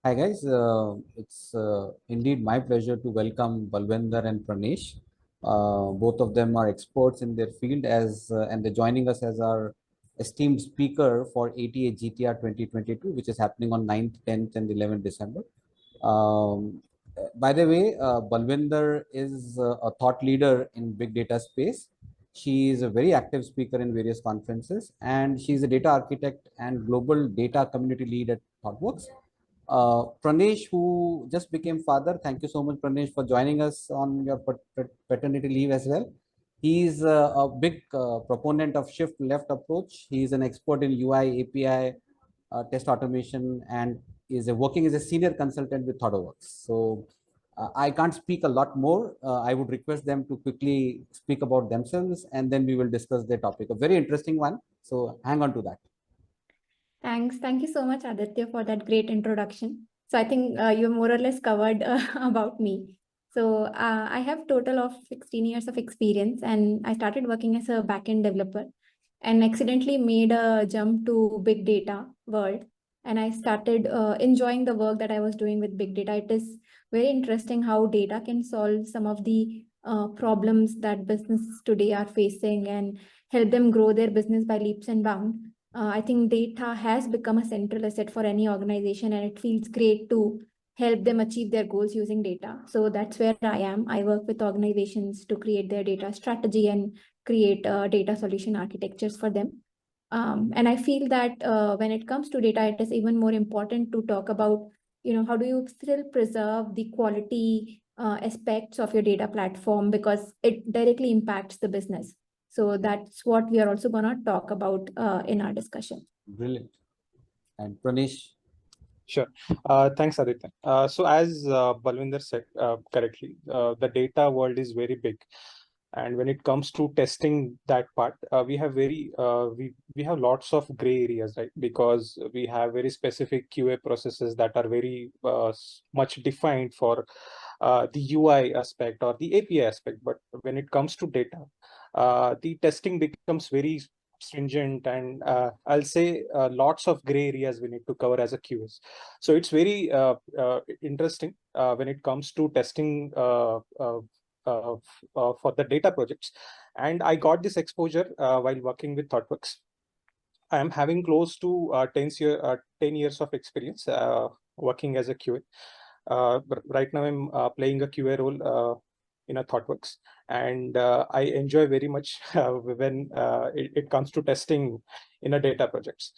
Hi guys, it's indeed my pleasure to welcome Balvinder and Pranesh. Both of them are experts in their field and they're joining us as our esteemed speaker for ATA GTR 2022, which is happening on 9th, 10th, and 11th December. By the way, Balvinder is a thought leader in big data space. She is a very active speaker in various conferences, and she's a data architect and global data community lead at ThoughtWorks. Pranesh, who just became father, thank you so much, Pranesh, for joining us on your paternity leave as well. He's a big proponent of shift left approach. He's an expert in UI, API, test automation, and is working as a senior consultant with ThoughtWorks. So I can't speak a lot more. I would request them to quickly speak about themselves, and then we will discuss their topic. A very interesting one. So hang on to that. Thanks. Thank you so much, Aditya, for that great introduction. So I think you more or less covered about me. So I have total of 16 years of experience, and I started working as a backend developer and accidentally made a jump to big data world. And I started enjoying the work that I was doing with big data. It is very interesting how data can solve some of the problems that businesses today are facing and help them grow their business by leaps and bounds. I think data has become a central asset for any organization, and it feels great to help them achieve their goals using data. So that's where I am. I work with organizations to create their data strategy and create data solution architectures for them. And I feel that when it comes to data, it is even more important to talk about, how do you still preserve the quality aspects of your data platform, because it directly impacts the business. So that's what we are also going to talk about in our discussion. Brilliant. And Pranesh. Sure. Thanks, Aditya. So as Balvinder said correctly, the data world is very big. And when it comes to testing that part, we have we have lots of gray areas, right? Because we have very specific QA processes that are very much defined for the UI aspect or the API aspect. But when it comes to data, the testing becomes very stringent, and I'll say lots of gray areas we need to cover as a QS. So it's very interesting when it comes to testing for the data projects. And I got this exposure while working with ThoughtWorks. I am having close to 10 years of experience working as a QA. Right now I'm playing a QA role in a ThoughtWorks, and I enjoy very much when it comes to testing in a data projects.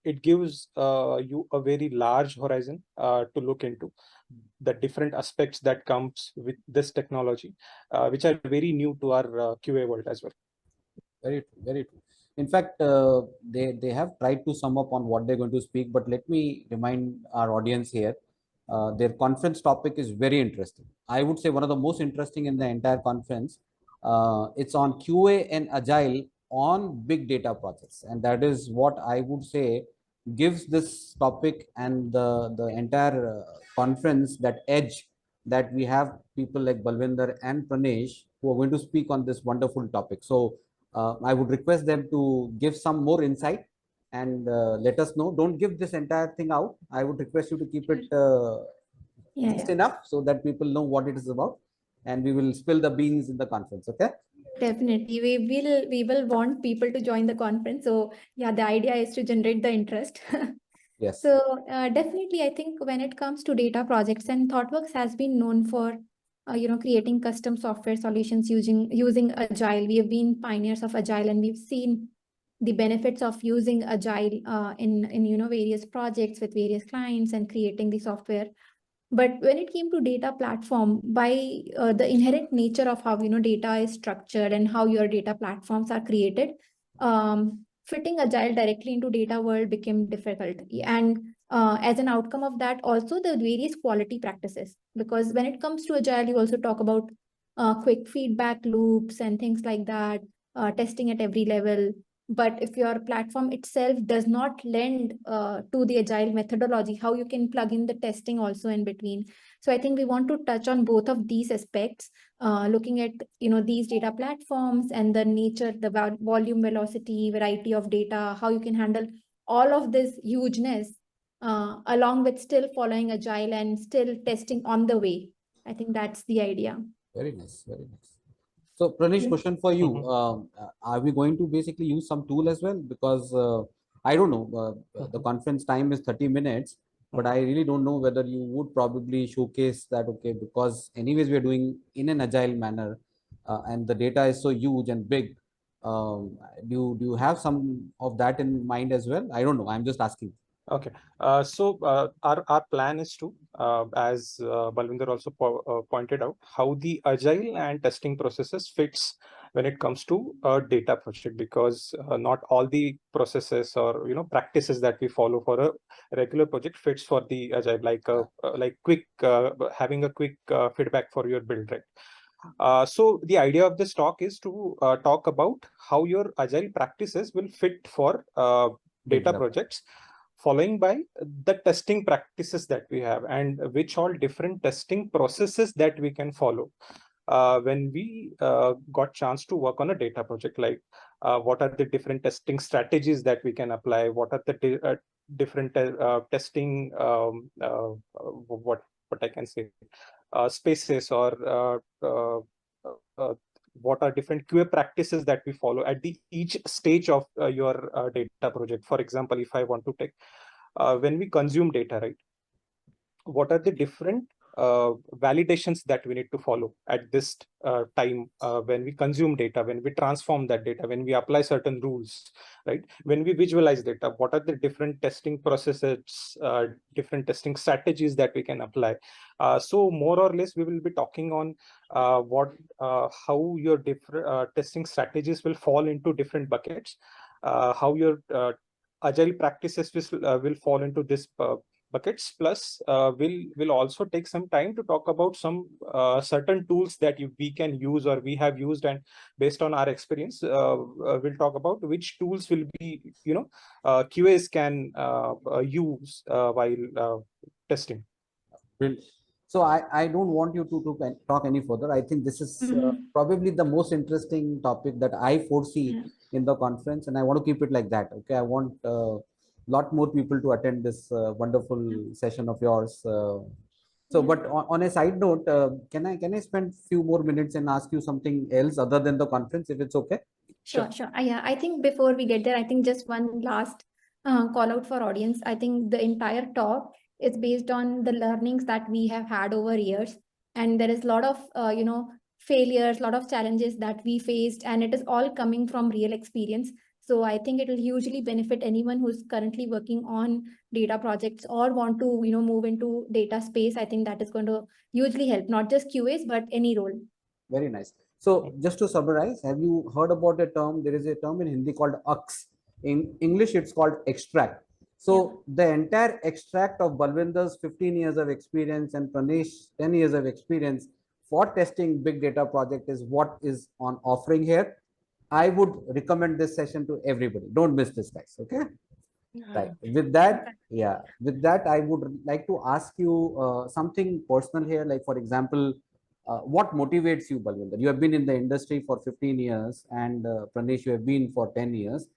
It gives you a very large horizon to look into the different aspects that comes with this technology, which are very new to our QA world as well. Very true, very true. In fact, they have tried to sum up on what they're going to speak, but let me remind our audience here. Their conference topic is very interesting. I would say one of the most interesting in the entire conference. It's on QA and Agile on big data projects, and that is what I would say gives this topic and the entire conference that edge that we have people like Balvinder and Pranesh who are going to speak on this wonderful topic. So I would request them to give some more insight and let us know. Don't give this entire thing out. I would request you to keep it just enough so that people know what it is about, and we will spill the beans in the conference. Okay. Definitely, we will want people to join the conference. So yeah, the idea is to generate the interest. Yes. So definitely, I think when it comes to data projects, and ThoughtWorks has been known for creating custom software solutions using Agile. We have been pioneers of Agile, and we've seen the benefits of using Agile in various projects with various clients and creating the software. But when it came to data platform, by the inherent nature of how data is structured and how your data platforms are created, fitting Agile directly into data world became difficult. And as an outcome of that, also the various quality practices, because when it comes to Agile, you also talk about quick feedback loops and things like that, testing at every level. But if your platform itself does not lend to the Agile methodology, how you can plug in the testing also in between. So I think we want to touch on both of these aspects, looking at these data platforms and the nature, the volume, velocity, variety of data, how you can handle all of this hugeness along with still following Agile and still testing on the way. I think that's the idea. Very nice, very nice. So, Pranesh, question for you. Mhm. Are we going to basically use some tool as well? Because I don't know, the conference time is 30 minutes, but I really don't know whether you would probably showcase that, okay, because anyways, we are doing in an agile manner, and the data is so huge and big. Do you have some of that in mind as well? I don't know. I'm just asking. Okay, so our plan is to, as Balvinder also pointed out, how the agile and testing processes fits when it comes to a data project, because not all the processes or practices that we follow for a regular project fits for the agile, like quick having a quick feedback for your build, right? So the idea of this talk is to talk about how your agile practices will fit for Big data data. projects, following by the testing practices that we have, and which all different testing processes that we can follow when we got chance to work on a data project. Like what are the different testing strategies that we can apply, what are the different testing what I can say, spaces, or what are different QA practices that we follow at the each stage of your data project. For example, if I want to take when we consume data, right, what are the different validations that we need to follow at this time when we consume data, when we transform that data, when we apply certain rules, right? When we visualize data, what are the different testing processes, different testing strategies that we can apply? So more or less, we will be talking on how your different testing strategies will fall into different buckets, how your agile practices will fall into this buckets. Plus, we'll also take some time to talk about some certain tools that we can use or we have used, and based on our experience, we'll talk about which tools will be QAs can use while testing. Brilliant. So I don't want you to talk any further. I think this is Mhm. probably the most interesting topic that I foresee Yeah. in the conference, and I want to keep it like that. Okay, I want a lot more people to attend this wonderful session of yours. So, Yeah. but on a side note, can I spend few more minutes and ask you something else other than the conference, if it's okay? Sure, sure. Yeah, I think before we get there, I think just one last call out for audience. I think the entire talk is based on the learnings that we have had over years, and there is a lot of failures, a lot of challenges that we faced, and it is all coming from real experience. So I think it will hugely benefit anyone who's currently working on data projects or want to move into data space. I think that is going to hugely help, not just QAs but any role. Very nice. So just to summarize, have you heard about a term? There is a term in Hindi called Ux. In English, it's called extract. Yeah. So the entire extract of Balvinder's 15 years of experience and Pranesh 10 years of experience for testing big data project is what is on offering here. I would recommend this session to everybody. Don't miss this, guys. Okay. Right. With that, yeah, with that, I would like to ask you something personal here. Like, for example, what motivates you, Balvinder? You have been in the industry for 15 years, and Pranesh, you have been for 10 years.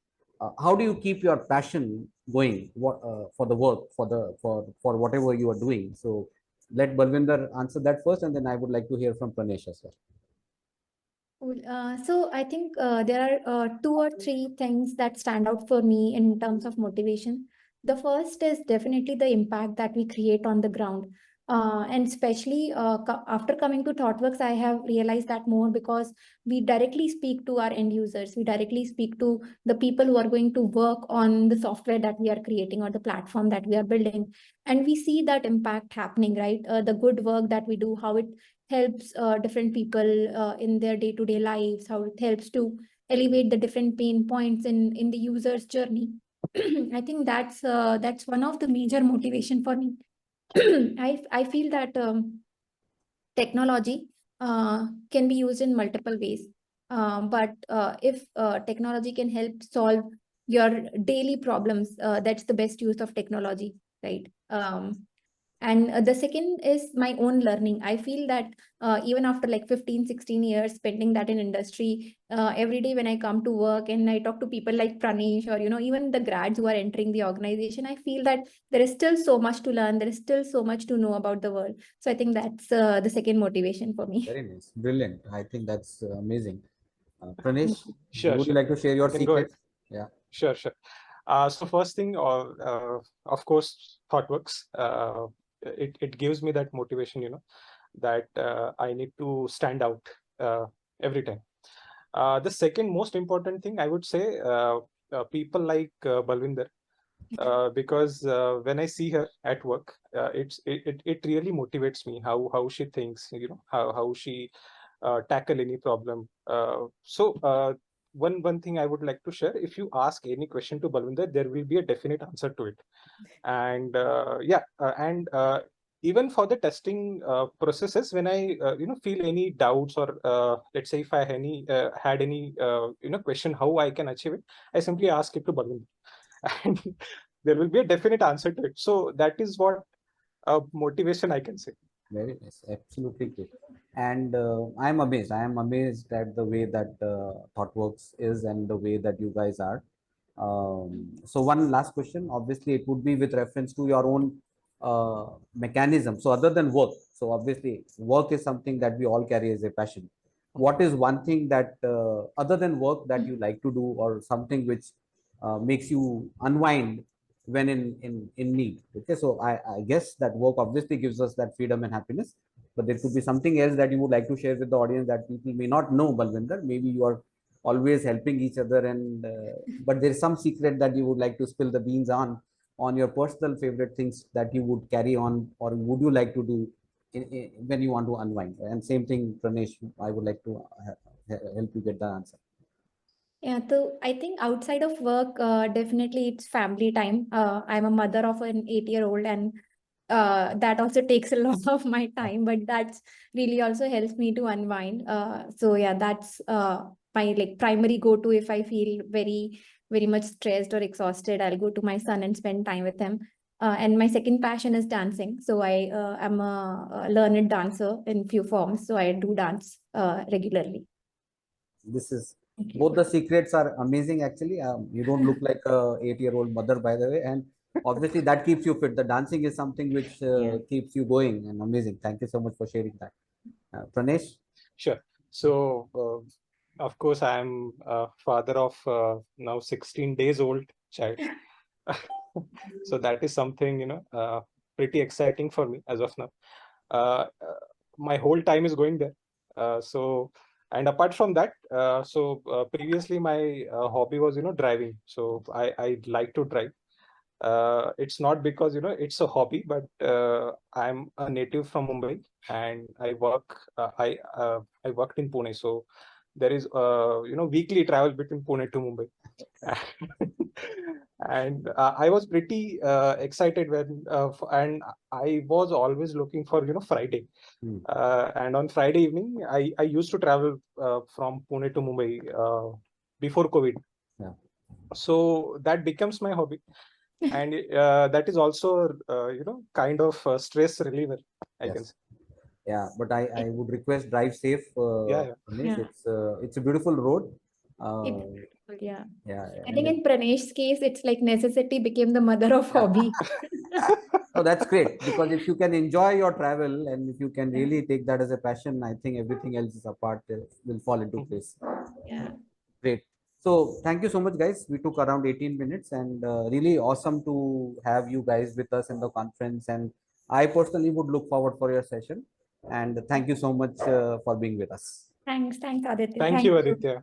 How do you keep your passion going for the work, for whatever you are doing? So, let Balvinder answer that first, and then I would like to hear from Pranesh as well. Cool. So I think there are two or three things that stand out for me in terms of motivation. The first is definitely the impact that we create on the ground. And especially after coming to ThoughtWorks, I have realized that more because we directly speak to our end users. We directly speak to the people who are going to work on the software that we are creating or the platform that we are building. And we see that impact happening, right? The good work that we do, how it helps different people in their day-to-day lives, how it helps to elevate the different pain points in the user's journey. I think that's one of the major motivation for me. I feel that technology can be used in multiple ways, but if technology can help solve your daily problems, that's the best use of technology, right? And the second is my own learning. I feel that even after like 15, 16 years spending that in industry, every day when I come to work and I talk to people like Pranesh or, even the grads who are entering the organization, I feel that there is still so much to learn. There is still so much to know about the world. So I think that's the second motivation for me. Very nice. Brilliant. I think that's amazing. Pranesh, Sure, would you sure. like to share your I can go ahead. secrets? Yeah. Sure, sure. So first thing, of course, ThoughtWorks. It gives me that motivation, that I need to stand out every time. The second most important thing I would say, people like Balvinder, because when I see her at work, it really motivates me how she thinks, how she tackle any problem. One thing I would like to share: if you ask any question to Balvinder, there will be a definite answer to it. And even for the testing processes, when I feel any doubts, or let's say if I had any question how I can achieve it, I simply ask it to Balvinder, and there will be a definite answer to it. So that is what motivation I can say. Very nice. Absolutely great. And I'm amazed. I am amazed at the way that ThoughtWorks is and the way that you guys are. So one last question. Obviously, it would be with reference to your own mechanism. So other than work, so obviously work is something that we all carry as a passion. What is one thing that other than work that you like to do, or something which makes you unwind when in need? Okay, so I guess that work obviously gives us that freedom and happiness, but there could be something else that you would like to share with the audience that people may not know, Balvinder. Maybe you are always helping each other, and but there's some secret that you would like to spill the beans on your personal favorite things that you would carry on, or would you like to do when you want to unwind? And same thing, Pranesh, I would like to help you get the answer. Yeah, so I think outside of work, definitely it's family time. I'm a mother of an 8-year-old, and that also takes a lot of my time, but that's really also helps me to unwind. So yeah, that's my like primary go-to. If I feel very, very much stressed or exhausted, I'll go to my son and spend time with him. And my second passion is dancing. So I am a learned dancer in few forms. So I do dance regularly. This is Thank you. both the secrets are amazing. Actually, you don't look like a 8-year-old mother, by the way, and obviously that keeps you fit. The dancing is something which Yeah. keeps you going, and amazing. Thank you so much for sharing that, Pranesh. Sure. So of course I am a father of now 16 days old child. So that is something pretty exciting for me as of now. My whole time is going there. And apart from that, previously my hobby was driving. So I like to drive. It's not because it's a hobby, but I'm a native from Mumbai, and I worked in Pune. So there is weekly travel between Pune to Mumbai. And I was pretty excited and I was always looking for Friday. Hmm. And on Friday evening, I used to travel from Pune to Mumbai before COVID. Yeah. So that becomes my hobby, and that is also kind of stress reliever, I can Yes. say. Yeah, but I would request drive safe, Yeah. Pranesh. Yeah. It's a beautiful road. It's Uh, beautiful, yeah. yeah, I and think in Pranesh's case, it's like necessity became the mother of yeah. hobby. Oh, that's great, because if you can enjoy your travel and if you can Yeah, really take that as a passion, I think everything else is apart will fall into Mhm. place. yeah. Great. So thank you so much, guys. We took around 18 minutes, and really awesome to have you guys with us in the conference. And I personally would look forward for your session. And thank you so much for being with us. Thanks, Aditya. Thank Thank you, you. Aditya.